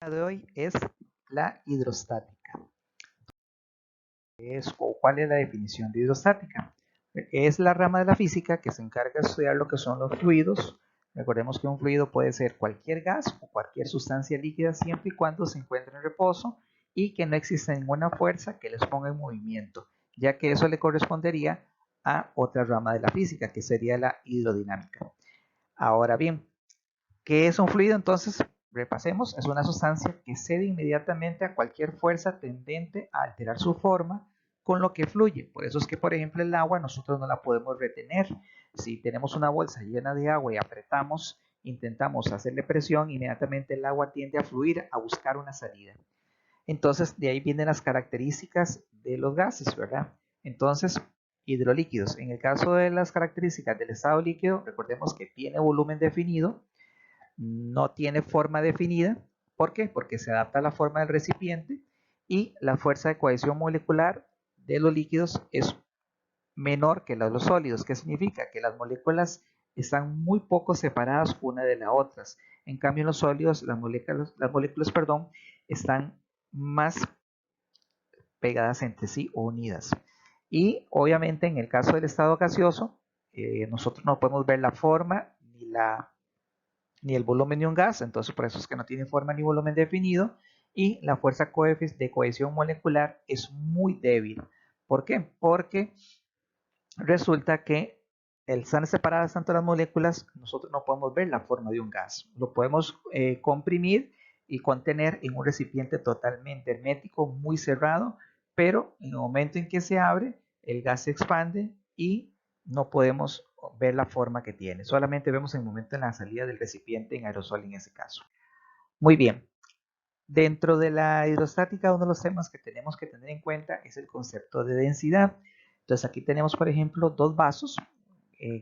De hoy es la hidrostática. ¿Cuál es la definición de hidrostática? Es la rama de la física que se encarga de estudiar lo que son los fluidos. Recordemos que un fluido puede ser cualquier gas o cualquier sustancia líquida siempre y cuando se encuentre en reposo y que no exista ninguna fuerza que les ponga en movimiento, ya que eso le correspondería a otra rama de la física, que sería la hidrodinámica. Ahora bien, ¿qué es un fluido? Entonces, repasemos, es una sustancia que cede inmediatamente a cualquier fuerza tendente a alterar su forma, con lo que fluye. Por eso es que, por ejemplo, el agua nosotros no la podemos retener. Si tenemos una bolsa llena de agua y apretamos, intentamos hacerle presión, inmediatamente el agua tiende a fluir, a buscar una salida. Entonces, de ahí vienen las características de los gases, ¿verdad? Entonces, hidrolíquidos. En el caso de las características del estado líquido, recordemos que tiene volumen definido, no tiene forma definida. ¿Por qué? Porque se adapta a la forma del recipiente y la fuerza de cohesión molecular de los líquidos es menor que la de los sólidos. ¿Qué significa? Que las moléculas están muy poco separadas una de las otras. En cambio, en los sólidos, las moléculas están más pegadas entre sí o unidas. Y obviamente en el caso del estado gaseoso, nosotros no podemos ver la forma ni el volumen de un gas, entonces por eso es que no tiene forma ni volumen definido, y la fuerza de cohesión molecular es muy débil. ¿Por qué? Porque resulta que al estar separadas tanto las moléculas, nosotros no podemos ver la forma de un gas. Lo podemos comprimir y contener en un recipiente totalmente hermético, muy cerrado, pero en el momento en que se abre, el gas se expande y no podemos ver la forma que tiene. Solamente vemos el momento en la salida del recipiente en aerosol en ese caso. Muy bien. Dentro de la hidrostática, uno de los temas que tenemos que tener en cuenta es el concepto de densidad. Entonces aquí tenemos, por ejemplo, dos vasos.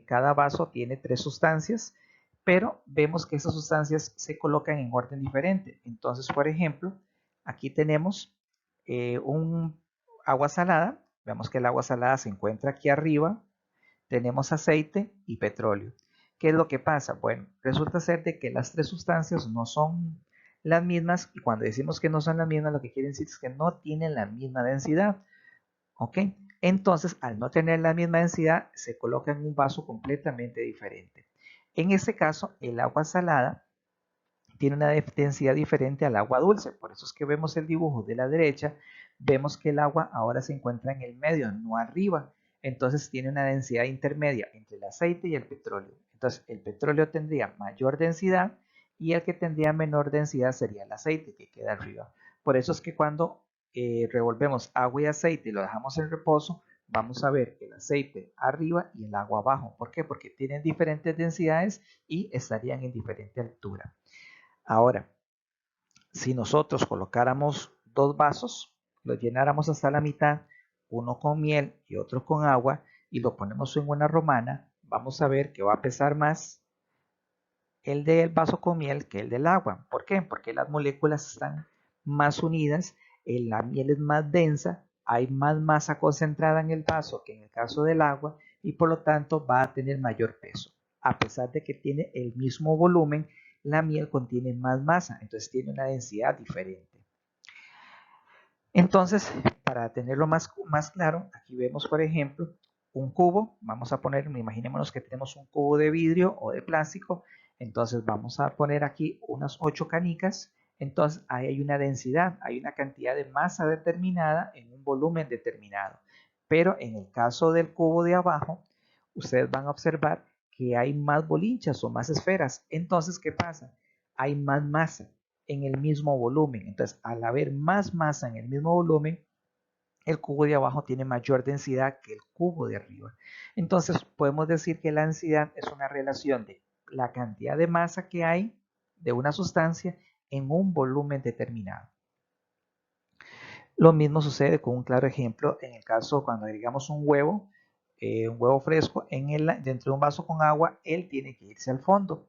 Cada vaso tiene 3 sustancias, pero vemos que esas sustancias se colocan en orden diferente. Entonces, por ejemplo, aquí tenemos un agua salada. Vemos que el agua salada se encuentra aquí arriba. Tenemos aceite y petróleo. ¿Qué es lo que pasa? Bueno, resulta ser de que las 3 sustancias no son las mismas, y cuando decimos que no son las mismas, lo que quiere decir es que no tienen la misma densidad. ¿Ok? Entonces, al no tener la misma densidad, se coloca en un vaso completamente diferente. En este caso, el agua salada tiene una densidad diferente al agua dulce. Por eso es que vemos el dibujo de la derecha, vemos que el agua ahora se encuentra en el medio, no arriba. Entonces tiene una densidad intermedia entre el aceite y el petróleo. Entonces el petróleo tendría mayor densidad y el que tendría menor densidad sería el aceite que queda arriba. Por eso es que cuando revolvemos agua y aceite y lo dejamos en reposo, vamos a ver el aceite arriba y el agua abajo. ¿Por qué? Porque tienen diferentes densidades y estarían en diferente altura. Ahora, si nosotros colocáramos 2 vasos, los llenáramos hasta la mitad, uno con miel y otro con agua, y lo ponemos en una romana, vamos a ver que va a pesar más el del vaso con miel que el del agua. ¿Por qué? Porque las moléculas están más unidas, la miel es más densa, hay más masa concentrada en el vaso que en el caso del agua, y por lo tanto va a tener mayor peso. A pesar de que tiene el mismo volumen, la miel contiene más masa, entonces tiene una densidad diferente. Entonces, para tenerlo más claro, aquí vemos, por ejemplo, un cubo. Vamos a poner, imaginémonos que tenemos un cubo de vidrio o de plástico. Entonces vamos a poner aquí unas 8 canicas. Entonces ahí hay una densidad, hay una cantidad de masa determinada en un volumen determinado. Pero en el caso del cubo de abajo, ustedes van a observar que hay más bolinchas o más esferas. Entonces, ¿qué pasa? Hay más masa en el mismo volumen. Entonces, al haber más masa en el mismo volumen, el cubo de abajo tiene mayor densidad que el cubo de arriba. Entonces, podemos decir que la densidad es una relación de la cantidad de masa que hay de una sustancia en un volumen determinado. Lo mismo sucede con un claro ejemplo en el caso cuando agregamos un huevo fresco dentro de un vaso con agua, él tiene que irse al fondo.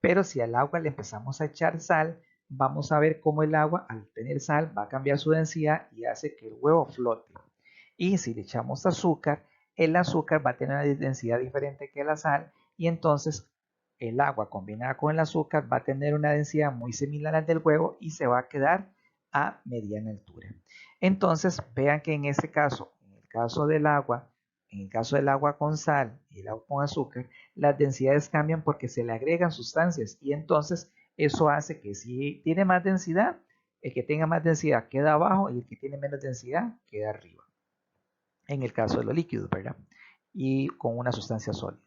Pero si al agua le empezamos a echar sal, vamos a ver cómo el agua al tener sal va a cambiar su densidad y hace que el huevo flote. Y si le echamos azúcar, el azúcar va a tener una densidad diferente que la sal y entonces el agua combinada con el azúcar va a tener una densidad muy similar al del huevo y se va a quedar a mediana altura. Entonces, vean que en este caso, en el caso del agua con sal y el agua con azúcar, las densidades cambian porque se le agregan sustancias y entonces eso hace que si tiene más densidad, el que tenga más densidad queda abajo y el que tiene menos densidad queda arriba. En el caso de los líquidos, ¿verdad? Y con una sustancia sólida.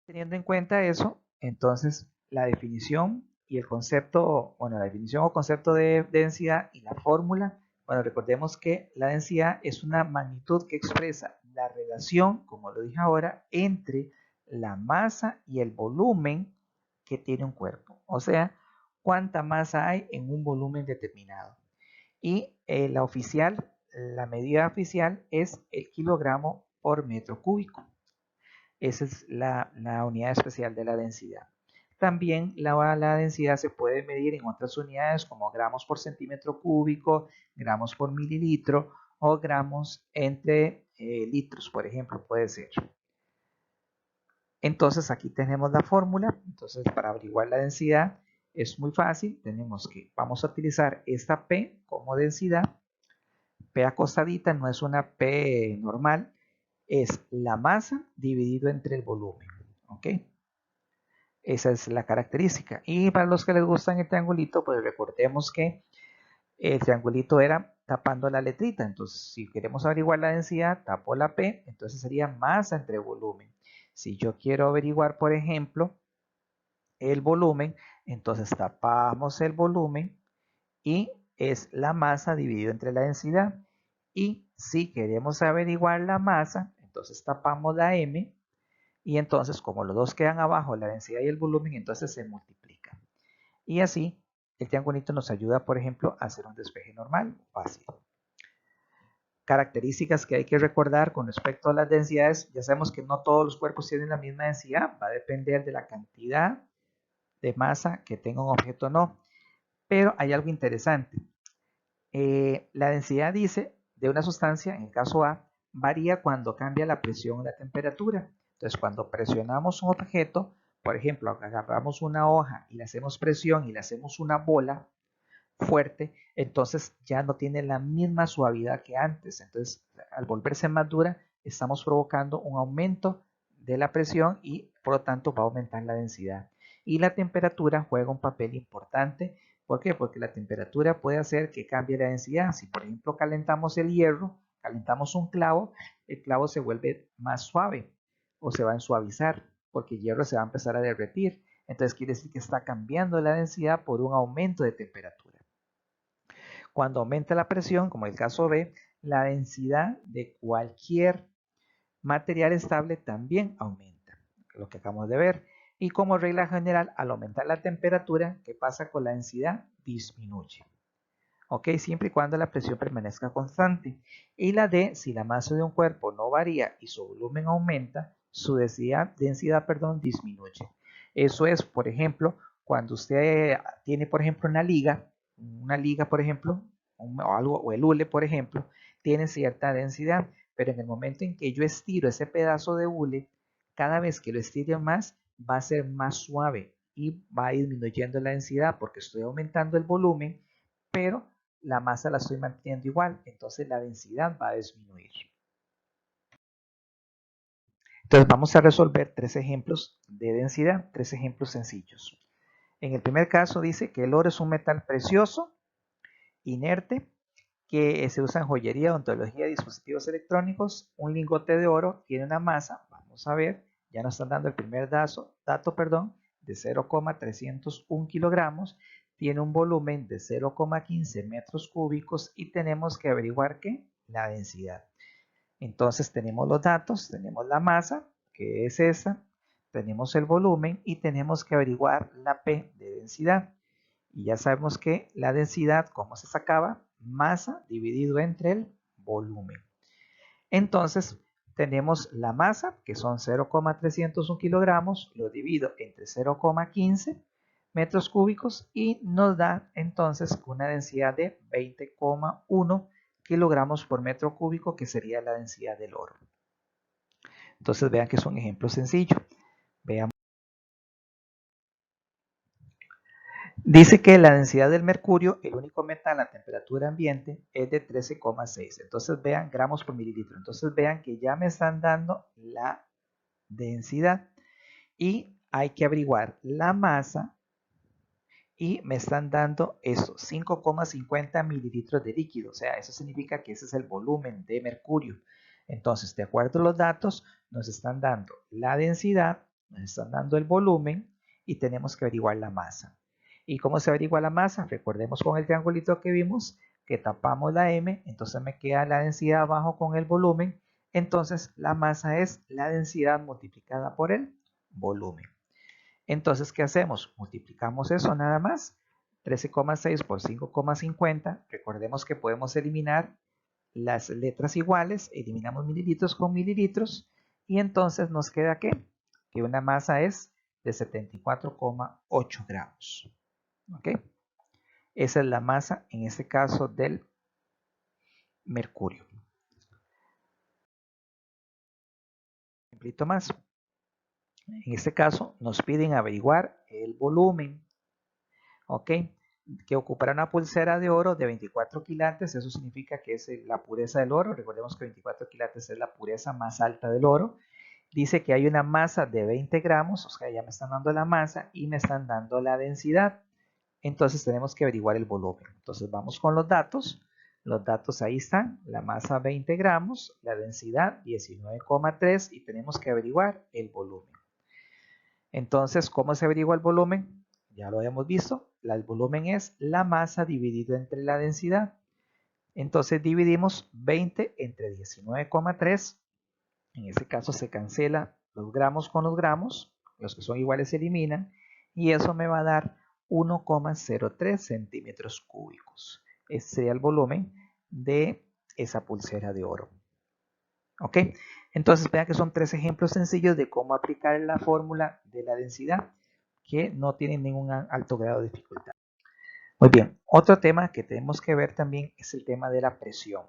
Teniendo en cuenta eso, entonces la definición y el concepto, bueno, la definición o concepto de densidad y la fórmula, bueno, recordemos que la densidad es una magnitud que expresa la relación, como lo dije ahora, entre la masa y el volumen que tiene un cuerpo. O sea, cuánta masa hay en un volumen determinado. Y la medida oficial es el kilogramo por metro cúbico. Esa es la unidad especial de la densidad. También la densidad se puede medir en otras unidades como gramos por centímetro cúbico, gramos por mililitro o gramos entre litros, por ejemplo, puede ser. Entonces aquí tenemos la fórmula. Entonces para averiguar la densidad es muy fácil. Vamos a utilizar esta P como densidad. P acostadita no es una P normal, es la masa dividido entre el volumen. ¿Ok? Esa es la característica. Y para los que les gustan el triangulito, pues recordemos que el triangulito era tapando la letrita. Entonces, si queremos averiguar la densidad, tapo la P, entonces sería masa entre volumen. Si yo quiero averiguar, por ejemplo, el volumen, entonces tapamos el volumen y es la masa dividido entre la densidad. Y si queremos averiguar la masa, entonces tapamos la M y entonces como los dos quedan abajo, la densidad y el volumen, entonces se multiplican. Y así el triangulito nos ayuda, por ejemplo, a hacer un despeje normal fácil. Características que hay que recordar con respecto a las densidades. Ya sabemos que no todos los cuerpos tienen la misma densidad, va a depender de la cantidad de masa que tenga un objeto o no. Pero hay algo interesante. La densidad dice de una sustancia, en el caso A, varía cuando cambia la presión o la temperatura. Entonces, cuando presionamos un objeto, por ejemplo, agarramos una hoja y le hacemos presión y le hacemos una bola fuerte, entonces ya no tiene la misma suavidad que antes. Entonces, al volverse más dura, estamos provocando un aumento de la presión y por lo tanto va a aumentar la densidad. Y la temperatura juega un papel importante. ¿Por qué? Porque la temperatura puede hacer que cambie la densidad. Si por ejemplo calentamos el hierro, calentamos un clavo, el clavo se vuelve más suave o se va a suavizar porque el hierro se va a empezar a derretir. Entonces quiere decir que está cambiando la densidad por un aumento de temperatura. Cuando aumenta la presión, como el caso B, la densidad de cualquier material estable también aumenta, lo que acabamos de ver. Y como regla general, al aumentar la temperatura, ¿qué pasa con la densidad? Disminuye. ¿Ok? Siempre y cuando la presión permanezca constante. Y la D, si la masa de un cuerpo no varía y su volumen aumenta, su densidad disminuye. Eso es, por ejemplo, cuando usted tiene, por ejemplo, una liga, por ejemplo, o el hule, por ejemplo, tiene cierta densidad, pero en el momento en que yo estiro ese pedazo de hule, cada vez que lo estire más, va a ser más suave y va disminuyendo la densidad porque estoy aumentando el volumen, pero la masa la estoy manteniendo igual, entonces la densidad va a disminuir. Entonces vamos a resolver tres ejemplos de densidad, tres ejemplos sencillos. En el primer caso dice que el oro es un metal precioso, inerte, que se usa en joyería, odontología, dispositivos electrónicos. Un lingote de oro tiene una masa, vamos a ver, ya nos están dando el primer dato, de 0,301 kilogramos, tiene un volumen de 0,15 metros cúbicos y tenemos que averiguar ¿qué? La densidad. Entonces tenemos los datos, tenemos la masa, que es esa, tenemos el volumen y tenemos que averiguar la P de densidad. Y ya sabemos que la densidad, ¿cómo se sacaba? Masa dividido entre el volumen. Entonces, tenemos la masa, que son 0,301 kilogramos, lo divido entre 0,15 metros cúbicos y nos da entonces una densidad de 20,1 kilogramos por metro cúbico, que sería la densidad del oro. Entonces vean que es un ejemplo sencillo. Veamos. Dice que la densidad del mercurio, el único metal a temperatura ambiente, es de 13,6. Entonces vean gramos por mililitro. Entonces vean que ya me están dando la densidad y hay que averiguar la masa y me están dando eso, 5,50 mililitros de líquido. O sea, eso significa que ese es el volumen de mercurio. Entonces, de acuerdo a los datos, nos están dando la densidad, nos están dando el volumen y tenemos que averiguar la masa. ¿Y cómo se averigua la masa? Recordemos con el triangulito que vimos que tapamos la M, entonces me queda la densidad abajo con el volumen. Entonces, la masa es la densidad multiplicada por el volumen. Entonces, ¿qué hacemos? Multiplicamos eso nada más. 13,6 por 5,50. Recordemos que podemos eliminar las letras iguales. Eliminamos mililitros con mililitros. Y entonces nos queda ¿qué? Que una masa es de 74,8 gramos. ¿Ok? Esa es la masa, en este caso, del mercurio. Un ejemplito más. En este caso, nos piden averiguar el volumen. ¿Ok? Que ocupará una pulsera de oro de 24 quilates, eso significa que es la pureza del oro. Recordemos que 24 quilates es la pureza más alta del oro. Dice que hay una masa de 20 gramos, o sea, ya me están dando la masa y me están dando la densidad. Entonces tenemos que averiguar el volumen. Entonces vamos con los datos. Los datos ahí están, la masa 20 gramos, la densidad 19,3 y tenemos que averiguar el volumen. Entonces, ¿cómo se averigua el volumen? Ya lo habíamos visto. El volumen es la masa dividido entre la densidad. Entonces dividimos 20 entre 19,3. En este caso se cancela los gramos con los gramos. Los que son iguales se eliminan. Y eso me va a dar 1,03 centímetros cúbicos. Ese sería el volumen de esa pulsera de oro. ¿Ok? Entonces vean que son 3 ejemplos sencillos de cómo aplicar la fórmula de la densidad que no tienen ningún alto grado de dificultad. Muy bien, otro tema que tenemos que ver también es el tema de la presión.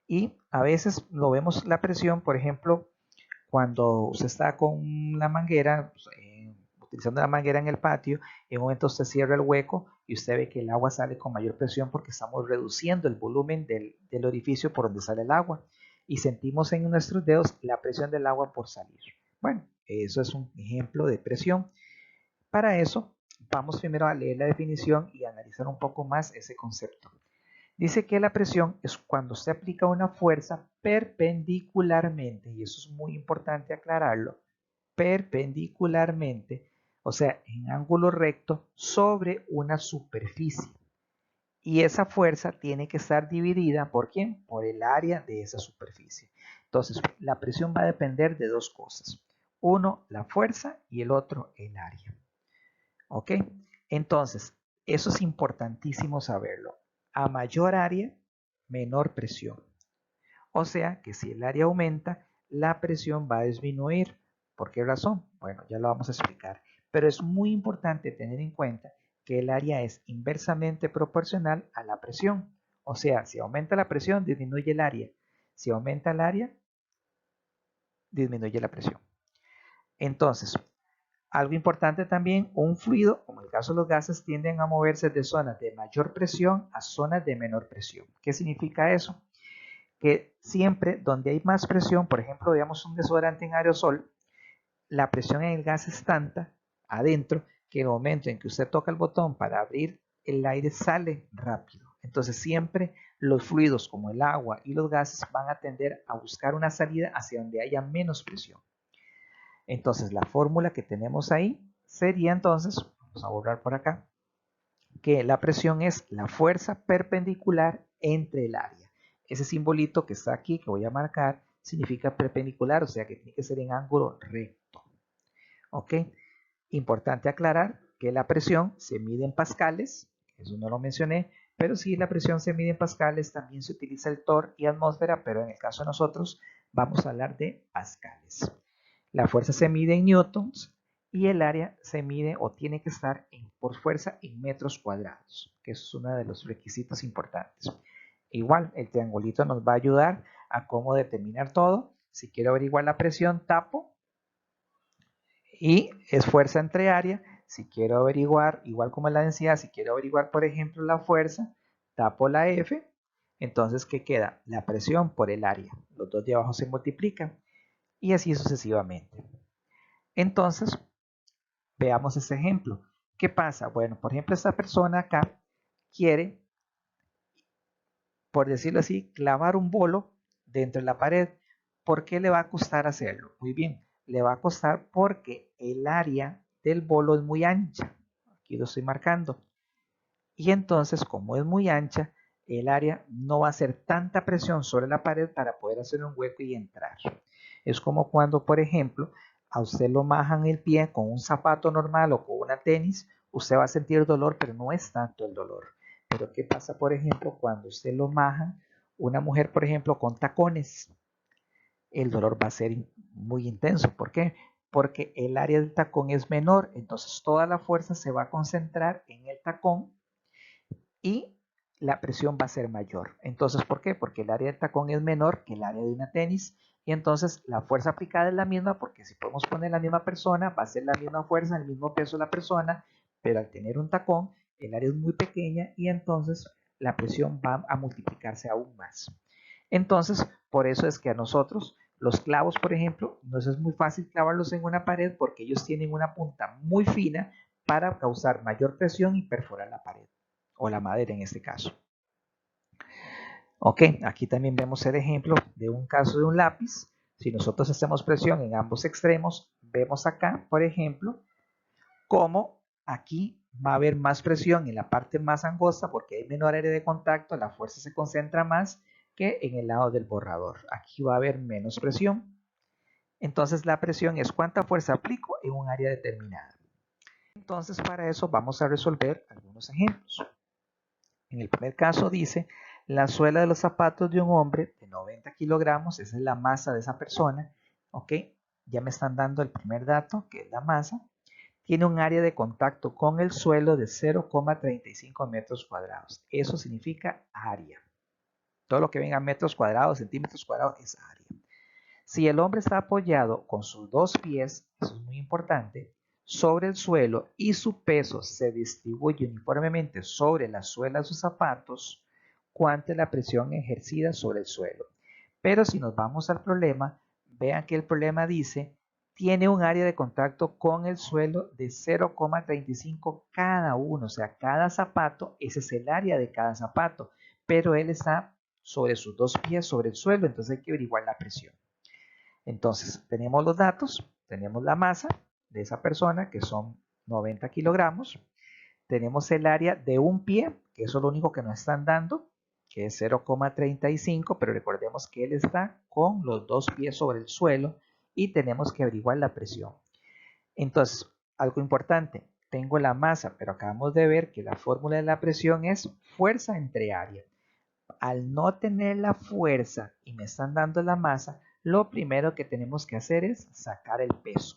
Y a veces lo vemos la presión, por ejemplo, cuando usted está con la manguera, utilizando la manguera en el patio, en un momento se cierra el hueco y usted ve que el agua sale con mayor presión porque estamos reduciendo el volumen del orificio por donde sale el agua y sentimos en nuestros dedos la presión del agua por salir. Bueno, eso es un ejemplo de presión. Para eso, vamos primero a leer la definición y analizar un poco más ese concepto. Dice que la presión es cuando se aplica una fuerza perpendicularmente, y eso es muy importante aclararlo, perpendicularmente, o sea, en ángulo recto sobre una superficie. Y esa fuerza tiene que estar dividida ¿por quién? Por el área de esa superficie. Entonces, la presión va a depender de dos cosas. Uno, la fuerza y el otro, el área. ¿Ok? Entonces, eso es importantísimo saberlo. A mayor área, menor presión. O sea que si el área aumenta, la presión va a disminuir. ¿Por qué razón? Bueno, ya lo vamos a explicar. Pero es muy importante tener en cuenta que el área es inversamente proporcional a la presión. O sea, si aumenta la presión, disminuye el área. Si aumenta el área, disminuye la presión. Entonces, algo importante también, un fluido, como en el caso de los gases, tienden a moverse de zonas de mayor presión a zonas de menor presión. ¿Qué significa eso? Que siempre donde hay más presión, por ejemplo, veamos un desodorante en aerosol, la presión en el gas es tanta adentro que en el momento en que usted toca el botón para abrir, el aire sale rápido. Entonces siempre los fluidos como el agua y los gases van a tender a buscar una salida hacia donde haya menos presión. Entonces la fórmula que tenemos ahí sería entonces, vamos a borrar por acá, que la presión es la fuerza perpendicular entre el área. Ese simbolito que está aquí, que voy a marcar, significa perpendicular, o sea que tiene que ser en ángulo recto. ¿Ok? Importante aclarar que la presión se mide en pascales, eso no lo mencioné, pero si la presión se mide en pascales, también se utiliza el torr y atmósfera, pero en el caso de nosotros vamos a hablar de pascales. La fuerza se mide en newtons y el área se mide o tiene que estar por fuerza en metros cuadrados, que es uno de los requisitos importantes. Igual, el triangulito nos va a ayudar a cómo determinar todo. Si quiero averiguar la presión, tapo Y es fuerza entre área. Si quiero averiguar, igual como la densidad, si quiero averiguar, por ejemplo, la fuerza, tapo la F. Entonces, ¿qué queda? La presión por el área. Los dos de abajo se multiplican. Y así sucesivamente. Entonces, veamos ese ejemplo. ¿Qué pasa? Bueno, por ejemplo, esta persona acá quiere, por decirlo así, clavar un bolo dentro de la pared. ¿Por qué le va a costar hacerlo? Muy bien, le va a costar porque el área del bolo es muy ancha. Aquí lo estoy marcando. Y entonces, como es muy ancha, el área no va a hacer tanta presión sobre la pared para poder hacer un hueco y entrar. Es como cuando, por ejemplo, a usted lo majan el pie con un zapato normal o con una tenis, usted va a sentir dolor, pero no es tanto el dolor. Pero ¿qué pasa, por ejemplo, cuando usted lo majan, una mujer, por ejemplo, con tacones? El dolor va a ser muy intenso. ¿Por qué? Porque el área del tacón es menor, entonces toda la fuerza se va a concentrar en el tacón y la presión va a ser mayor. Entonces, ¿por qué? Porque el área del tacón es menor que el área de una tenis y entonces la fuerza aplicada es la misma porque si podemos poner la misma persona, va a ser la misma fuerza, el mismo peso de la persona, pero al tener un tacón, el área es muy pequeña y entonces la presión va a multiplicarse aún más. Entonces, por eso es que a nosotros los clavos, por ejemplo, nos es muy fácil clavarlos en una pared porque ellos tienen una punta muy fina para causar mayor presión y perforar la pared o la madera en este caso. Ok, aquí también vemos el ejemplo de un caso de un lápiz. Si nosotros hacemos presión en ambos extremos, vemos acá, por ejemplo, cómo aquí va a haber más presión en la parte más angosta porque hay menor área de contacto, la fuerza se concentra más que en el lado del borrador. Aquí va a haber menos presión. Entonces la presión es cuánta fuerza aplico en un área determinada. Entonces para eso vamos a resolver algunos ejemplos. En el primer caso dice, la suela de los zapatos de un hombre de 90 kilogramos, esa es la masa de esa persona, ¿ok? Ya me están dando el primer dato, que es la masa. Tiene un área de contacto con el suelo de 0,35 metros cuadrados. Eso significa área. Todo lo que venga metros cuadrados, centímetros cuadrados, es área. Si el hombre está apoyado con sus dos pies, eso es muy importante, sobre el suelo y su peso se distribuye uniformemente sobre la suela de sus zapatos, ¿cuánta es la presión ejercida sobre el suelo? Pero si nos vamos al problema, vean que el problema dice, tiene un área de contacto con el suelo de 0,35 cada uno, o sea, cada zapato, ese es el área de cada zapato, pero él está sobre sus dos pies sobre el suelo, entonces hay que averiguar la presión. Entonces, tenemos los datos, tenemos la masa de esa persona, que son 90 kilogramos. Tenemos el área de un pie, que eso es lo único que nos están dando, que es 0,35, pero recordemos que él está con los dos pies sobre el suelo y tenemos que averiguar la presión. Entonces, algo importante, tengo la masa, pero acabamos de ver que la fórmula de la presión es fuerza entre área. Al no tener la fuerza y me están dando la masa, lo primero que tenemos que hacer es sacar el peso.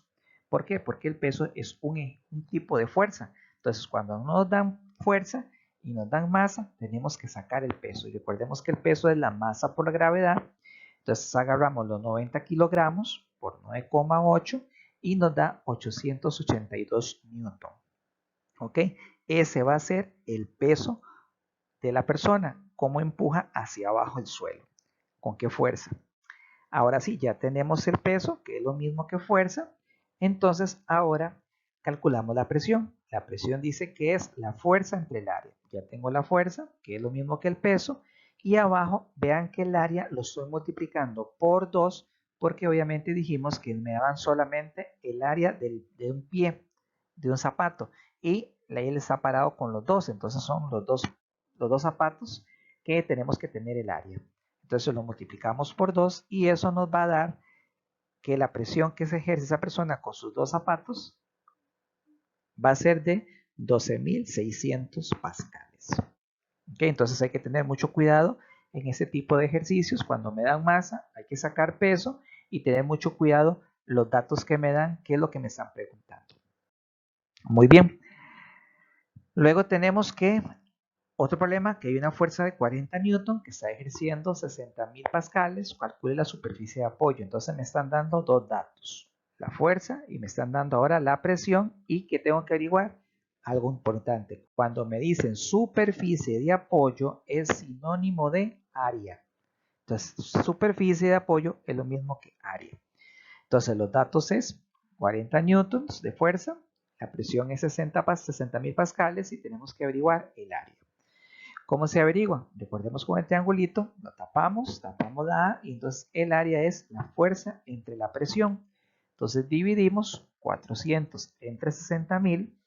¿Por qué? Porque el peso es un tipo de fuerza. Entonces, cuando nos dan fuerza y nos dan masa, tenemos que sacar el peso. Y recordemos que el peso es la masa por la gravedad. Entonces, agarramos los 90 kilogramos por 9,8 y nos da 882 newton. ¿Ok? Ese va a ser el peso de la persona, cómo empuja hacia abajo el suelo, con qué fuerza. Ahora sí, ya tenemos el peso, que es lo mismo que fuerza, entonces ahora calculamos la presión. La presión dice que es la fuerza entre el área. Ya tengo la fuerza, que es lo mismo que el peso, y abajo vean que el área lo estoy multiplicando por 2, porque obviamente dijimos que me daban solamente el área de un pie, de un zapato, y él está parado con los dos, entonces son los dos zapatos que tenemos que tener el área. Entonces lo multiplicamos por 2 y eso nos va a dar que la presión que se ejerce esa persona con sus dos zapatos va a ser de 12.600 pascales. ¿Okay? Entonces hay que tener mucho cuidado en ese tipo de ejercicios. Cuando me dan masa hay que sacar peso y tener mucho cuidado los datos que me dan, qué es lo que me están preguntando. Muy bien. Luego tenemos que otro problema, que hay una fuerza de 40 newton que está ejerciendo 60.000 pascales, calcule la superficie de apoyo. Entonces me están dando dos datos, la fuerza y me están dando ahora la presión. ¿Y qué tengo que averiguar? Algo importante. Cuando me dicen superficie de apoyo es sinónimo de área. Entonces, superficie de apoyo es lo mismo que área. Entonces, los datos es 40 newtons de fuerza, la presión es 60.000 pascales y tenemos que averiguar el área. ¿Cómo se averigua? Recordemos con el triangulito, lo tapamos la A y entonces el área es la fuerza entre la presión. Entonces dividimos 400 entre 60.000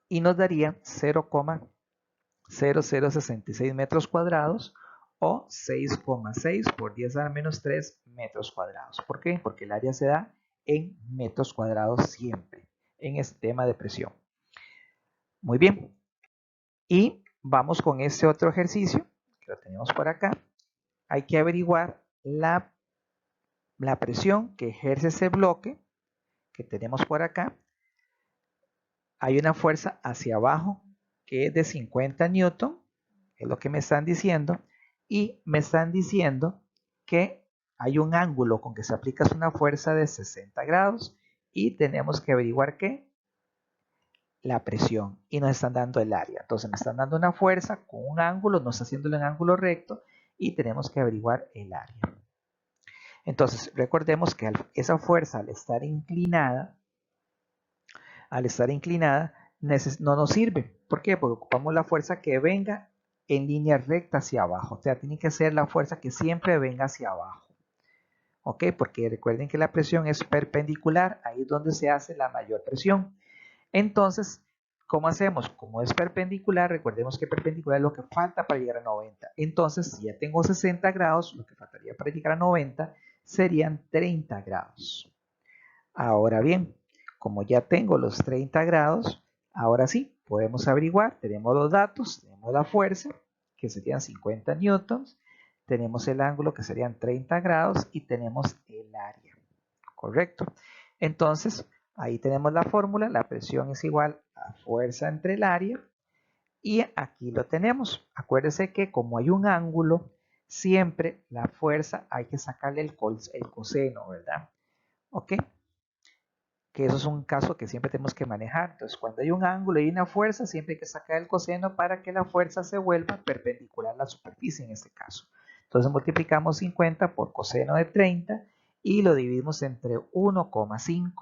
y nos daría 0,0066 metros cuadrados o 6,6 por 10 a la menos 3 metros cuadrados. ¿Por qué? Porque el área se da en metros cuadrados siempre en este tema de presión. Muy bien. Y vamos con este otro ejercicio que lo tenemos por acá. Hay que averiguar la presión que ejerce ese bloque que tenemos por acá. Hay una fuerza hacia abajo que es de 50 newton, es lo que me están diciendo, y me están diciendo que hay un ángulo con que se aplica una fuerza de 60 grados y tenemos que averiguar qué, la presión, y nos están dando el área. Entonces me están dando una fuerza con un ángulo, nos está haciendo en ángulo recto y tenemos que averiguar el área. Entonces recordemos que esa fuerza al estar inclinada no nos sirve. ¿Por qué? Porque ocupamos la fuerza que venga en línea recta hacia abajo. O sea, tiene que ser la fuerza que siempre venga hacia abajo. ¿Ok? Porque recuerden que la presión es perpendicular. Ahí es donde se hace la mayor presión. Entonces, ¿cómo hacemos? Como es perpendicular, recordemos que perpendicular es lo que falta para llegar a 90. Entonces, si ya tengo 60 grados, lo que faltaría para llegar a 90 serían 30 grados. Ahora bien, como ya tengo los 30 grados, ahora sí, podemos averiguar, tenemos los datos, tenemos la fuerza, que serían 50 newtons, tenemos el ángulo, que serían 30 grados, y tenemos el área, ¿correcto? Entonces, ahí tenemos la fórmula, la presión es igual a fuerza entre el área, y aquí lo tenemos. Acuérdense que como hay un ángulo, siempre la fuerza hay que sacarle el coseno, ¿verdad? ¿Ok? Que eso es un caso que siempre tenemos que manejar. Entonces, cuando hay un ángulo y una fuerza, siempre hay que sacar el coseno para que la fuerza se vuelva perpendicular a la superficie en este caso. Entonces, multiplicamos 50 por coseno de 30 y lo dividimos entre 1,5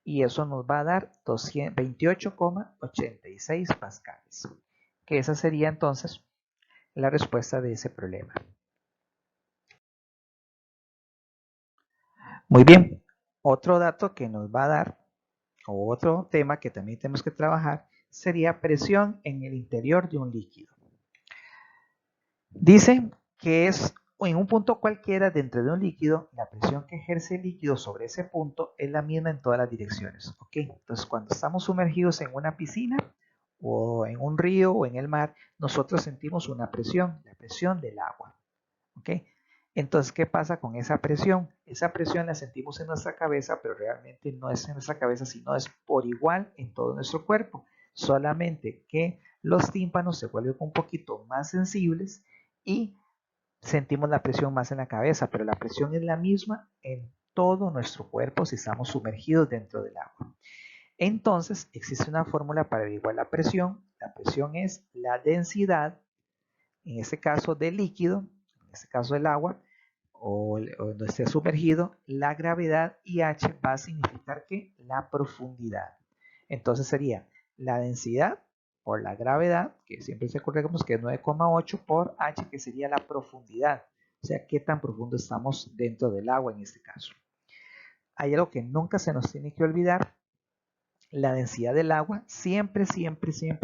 y eso nos va a dar 28,86 pascales. Que esa sería entonces la respuesta de ese problema. Muy bien, otro dato que nos va a dar, o otro tema que también tenemos que trabajar, sería presión en el interior de un líquido. Dice que es en un punto cualquiera dentro de un líquido, la presión que ejerce el líquido sobre ese punto es la misma en todas las direcciones. ¿Ok? Entonces, cuando estamos sumergidos en una piscina o en un río o en el mar, nosotros sentimos una presión, la presión del agua. ¿Ok? Entonces, ¿qué pasa con esa presión? Esa presión la sentimos en nuestra cabeza, pero realmente no es en nuestra cabeza, sino es por igual en todo nuestro cuerpo. Solamente que los tímpanos se vuelven un poquito más sensibles y sentimos la presión más en la cabeza, pero la presión es la misma en todo nuestro cuerpo si estamos sumergidos dentro del agua. Entonces, existe una fórmula para averiguar la presión. La presión es la densidad, en este caso del líquido, en este caso del agua, o donde esté sumergido, la gravedad, y H va a significar que la profundidad. Entonces sería la densidad por la gravedad, que siempre se recordemos que es 9,8 por H, que sería la profundidad. O sea, qué tan profundo estamos dentro del agua en este caso. Hay algo que nunca se nos tiene que olvidar. La densidad del agua siempre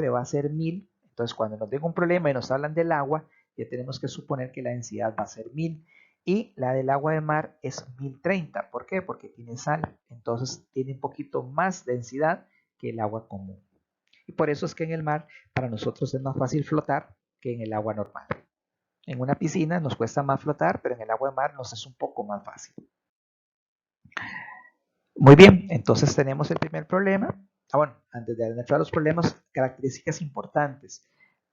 va a ser 1000. Entonces, cuando nos den un problema y nos hablan del agua, ya tenemos que suponer que la densidad va a ser 1000. Y la del agua de mar es 1030. ¿Por qué? Porque tiene sal. Entonces, tiene un poquito más densidad que el agua común. Y por eso es que en el mar, para nosotros es más fácil flotar que en el agua normal. En una piscina nos cuesta más flotar, pero en el agua de mar nos es un poco más fácil. Muy bien, entonces tenemos el primer problema. Bueno, antes de entrar a los problemas, características importantes.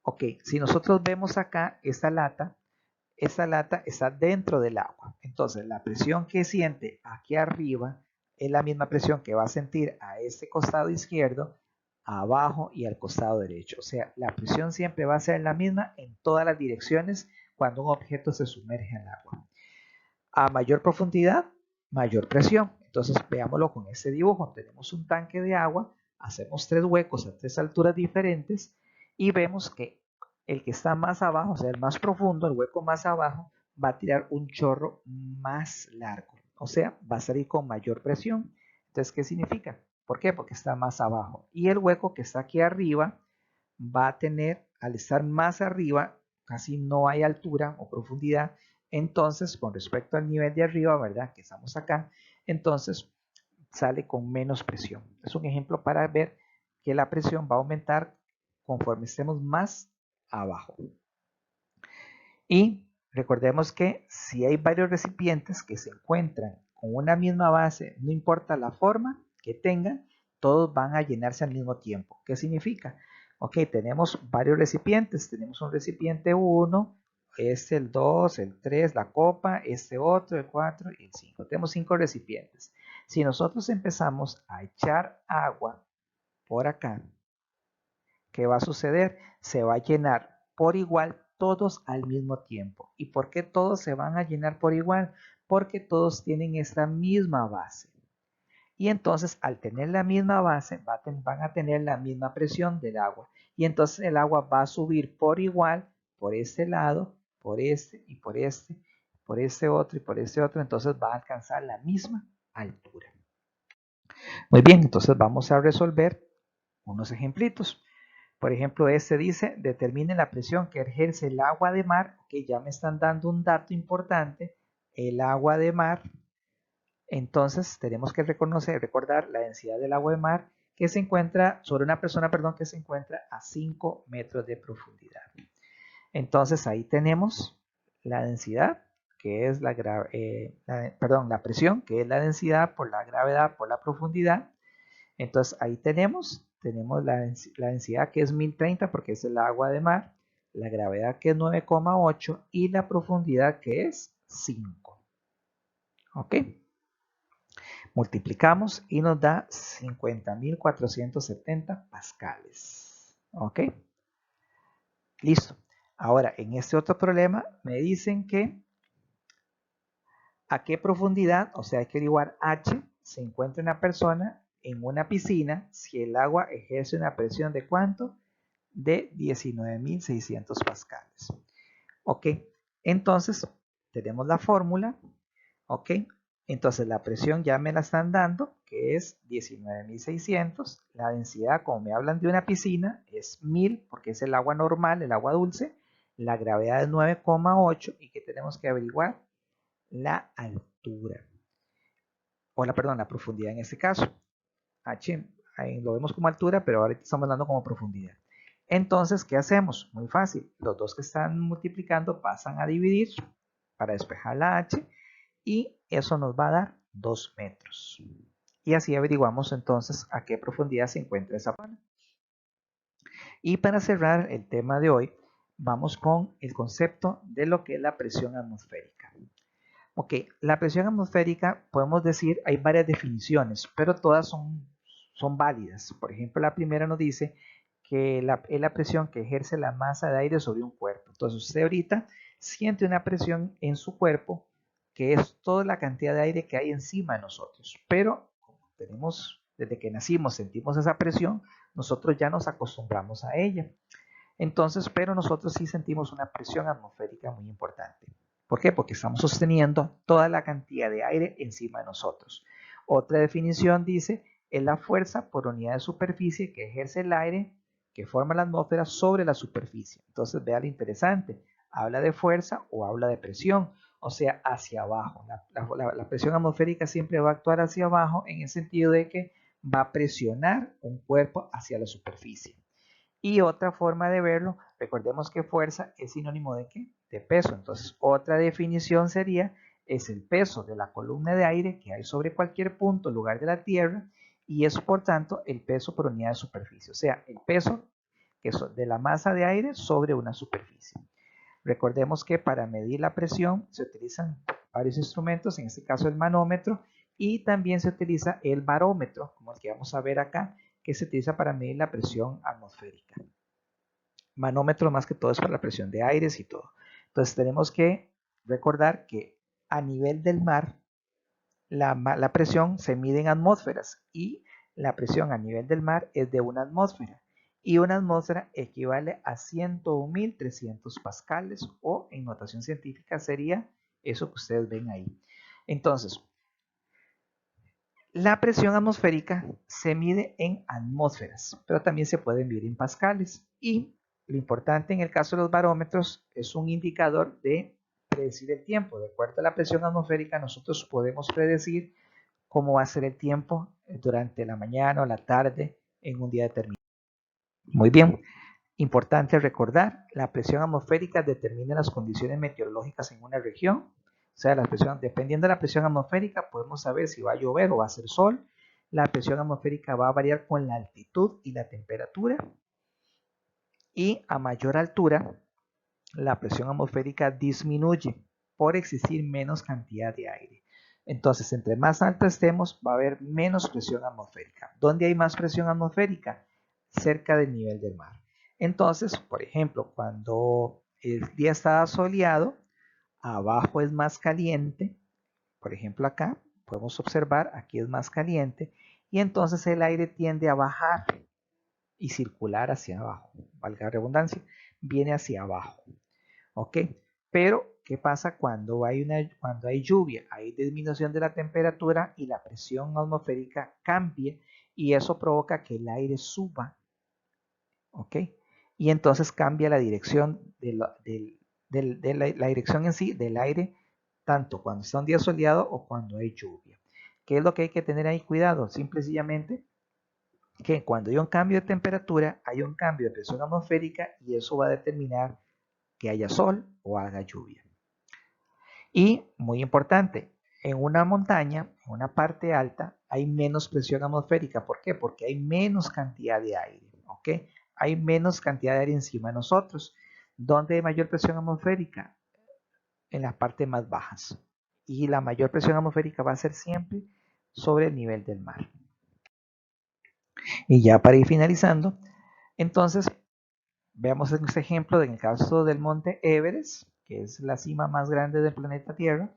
Ok, si nosotros vemos acá esta lata está dentro del agua. Entonces, la presión que siente aquí arriba es la misma presión que va a sentir a este costado izquierdo, abajo y al costado derecho. O sea, la presión siempre va a ser la misma en todas las direcciones cuando un objeto se sumerge en el agua. A mayor profundidad, mayor presión. Entonces veámoslo con este dibujo. Tenemos un tanque de agua, hacemos 3 huecos a 3 alturas diferentes y vemos que el que está más abajo, o sea, el más profundo, el hueco más abajo, va a tirar un chorro más largo. O sea, va a salir con mayor presión. Entonces, ¿qué significa? ¿Por qué? Porque está más abajo. Y el hueco que está aquí arriba va a tener, al estar más arriba, casi no hay altura o profundidad. Entonces, con respecto al nivel de arriba, ¿verdad? Que estamos acá, entonces sale con menos presión. Es un ejemplo para ver que la presión va a aumentar conforme estemos más abajo. Y recordemos que si hay varios recipientes que se encuentran con una misma base, no importa la forma que tengan, todos van a llenarse al mismo tiempo. ¿Qué significa? Ok, tenemos varios recipientes. Tenemos un recipiente 1, este el 2, el 3, la copa, este otro, el 4 y el 5. Tenemos 5 recipientes. Si nosotros empezamos a echar agua por acá, ¿qué va a suceder? Se va a llenar por igual todos al mismo tiempo. ¿Y por qué todos se van a llenar por igual? Porque todos tienen esta misma base. Y entonces al tener la misma base van a tener la misma presión del agua. Y entonces el agua va a subir por igual por este lado, por este y por este otro y por este otro. Entonces va a alcanzar la misma altura. Muy bien, entonces vamos a resolver unos ejemplitos. Por ejemplo, este dice, determine la presión que ejerce el agua de mar, que ya me están dando un dato importante, el agua de mar. Entonces tenemos que recordar la densidad del agua de mar que se encuentra sobre una persona, que se encuentra a 5 metros de profundidad. Entonces ahí tenemos la densidad, que es la presión, que es la densidad por la gravedad por la profundidad. Entonces ahí tenemos la densidad que es 1030 porque es el agua de mar, la gravedad que es 9,8 y la profundidad que es 5. ¿Ok? Multiplicamos y nos da 50.470 pascales. ¿Ok? Listo. Ahora, en este otro problema me dicen que a qué profundidad, o sea, hay que averiguar H, se encuentra una persona en una piscina si el agua ejerce una presión de ¿cuánto? De 19.600 pascales. Ok, entonces tenemos la fórmula. Ok, entonces la presión ya me la están dando, que es 19.600. La densidad, como me hablan de una piscina, es 1000 porque es el agua normal, el agua dulce. La gravedad es 9,8 y que tenemos que averiguar la altura. La profundidad en este caso. H, ahí lo vemos como altura, pero ahora estamos hablando como profundidad. Entonces, ¿qué hacemos? Muy fácil. Los dos que están multiplicando pasan a dividir para despejar la H y eso nos va a dar 2 metros. Y así averiguamos entonces a qué profundidad se encuentra esa zona. Y para cerrar el tema de hoy, vamos con el concepto de lo que es la presión atmosférica. Ok, la presión atmosférica, podemos decir, hay varias definiciones, pero todas son válidas. Por ejemplo, la primera nos dice que es la presión que ejerce la masa de aire sobre un cuerpo. Entonces usted ahorita siente una presión en su cuerpo que es toda la cantidad de aire que hay encima de nosotros. Pero como desde que nacimos sentimos esa presión, nosotros ya nos acostumbramos a ella. Entonces, pero nosotros sí sentimos una presión atmosférica muy importante. ¿Por qué? Porque estamos sosteniendo toda la cantidad de aire encima de nosotros. Otra definición dice, es la fuerza por unidad de superficie que ejerce el aire que forma la atmósfera sobre la superficie. Entonces, vea lo interesante, habla de fuerza o habla de presión, o sea, hacia abajo. La presión atmosférica siempre va a actuar hacia abajo en el sentido de que va a presionar un cuerpo hacia la superficie. Y otra forma de verlo, recordemos que fuerza es sinónimo de ¿qué? De peso. Entonces, otra definición sería, es el peso de la columna de aire que hay sobre cualquier punto, lugar de la Tierra, y es por tanto el peso por unidad de superficie. O sea, el peso de la masa de aire sobre una superficie. Recordemos que para medir la presión se utilizan varios instrumentos, en este caso el manómetro, Y también se utiliza el barómetro, como el que vamos a ver acá, que se utiliza para medir la presión atmosférica. Manómetro más que todo es para la presión de aires y todo. Entonces tenemos que recordar que a nivel del mar, la presión se mide en atmósferas y la presión a nivel del mar es de una atmósfera. Y una atmósfera equivale a 101.300 pascales, o en notación científica sería eso que ustedes ven ahí. Entonces, la presión atmosférica se mide en atmósferas, pero también se puede medir en pascales. Y lo importante en el caso de los barómetros es un indicador de predecir el tiempo. De acuerdo a la presión atmosférica, nosotros podemos predecir cómo va a ser el tiempo durante la mañana o la tarde en un día determinado. Muy bien. Importante recordar, la presión atmosférica determina las condiciones meteorológicas en una región. O sea, dependiendo de la presión atmosférica, podemos saber si va a llover o va a hacer sol. La presión atmosférica va a variar con la altitud y la temperatura. Y a mayor altura, la presión atmosférica disminuye por existir menos cantidad de aire. Entonces, entre más alta estemos, va a haber menos presión atmosférica. ¿Dónde hay más presión atmosférica? Cerca del nivel del mar. Entonces, por ejemplo, cuando el día está soleado, abajo es más caliente. Por ejemplo, acá podemos observar, aquí es más caliente, y entonces el aire tiende a bajar y circular hacia abajo. Valga la redundancia, viene hacia abajo. ¿Ok? Pero, ¿qué pasa cuando hay lluvia? Hay disminución de la temperatura y la presión atmosférica cambia, y eso provoca que el aire suba. ¿Ok? Y entonces cambia la dirección la dirección en sí del aire, tanto cuando está un día soleado o cuando hay lluvia. ¿Qué es lo que hay que tener ahí cuidado? Simple y sencillamente que cuando hay un cambio de temperatura, hay un cambio de presión atmosférica, y eso va a determinar que haya sol o haga lluvia. Y muy importante, en una montaña, en una parte alta, hay menos presión atmosférica. ¿Por qué? Porque hay menos cantidad de aire. ¿Ok? Hay menos cantidad de aire encima de nosotros. ¿Dónde hay mayor presión atmosférica? En las partes más bajas. Y la mayor presión atmosférica va a ser siempre sobre el nivel del mar. Y ya para ir finalizando, entonces veamos este ejemplo en el caso del monte Everest, que es la cima más grande del planeta Tierra.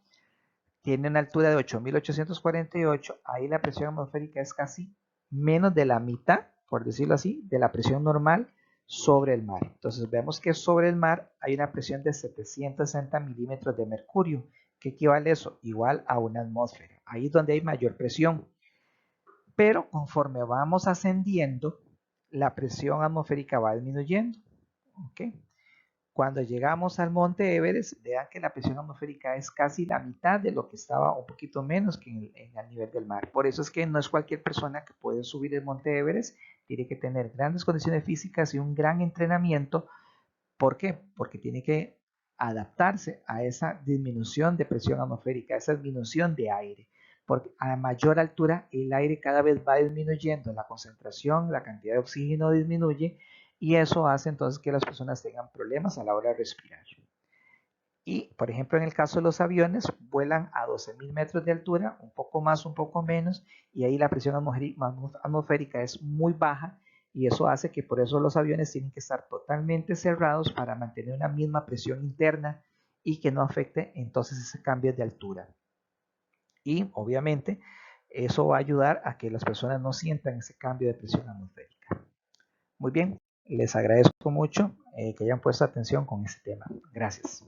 Tiene una altura de 8.848. Ahí la presión atmosférica es casi menos de la mitad, por decirlo así, de la presión normal sobre el mar. Entonces vemos que sobre el mar hay una presión de 760 milímetros de mercurio. ¿Qué equivale eso? Igual a una atmósfera. Ahí es donde hay mayor presión. Pero conforme vamos ascendiendo, la presión atmosférica va disminuyendo. ¿Ok? Cuando llegamos al monte Everest, vean que la presión atmosférica es casi la mitad de lo que estaba, un poquito menos que en el nivel del mar. Por eso es que no es cualquier persona que puede subir el monte Everest. Tiene que tener grandes condiciones físicas y un gran entrenamiento. ¿Por qué? Porque tiene que adaptarse a esa disminución de presión atmosférica, a esa disminución de aire. Porque a mayor altura el aire cada vez va disminuyendo, la concentración, la cantidad de oxígeno disminuye, y eso hace entonces que las personas tengan problemas a la hora de respirar. Y, por ejemplo, en el caso de los aviones, vuelan a 12.000 metros de altura, un poco más, un poco menos, y ahí la presión atmosférica es muy baja, y eso hace que por eso los aviones tienen que estar totalmente cerrados para mantener una misma presión interna y que no afecte entonces ese cambio de altura. Y obviamente eso va a ayudar a que las personas no sientan ese cambio de presión atmosférica. Muy bien, les agradezco mucho que hayan puesto atención con este tema. Gracias.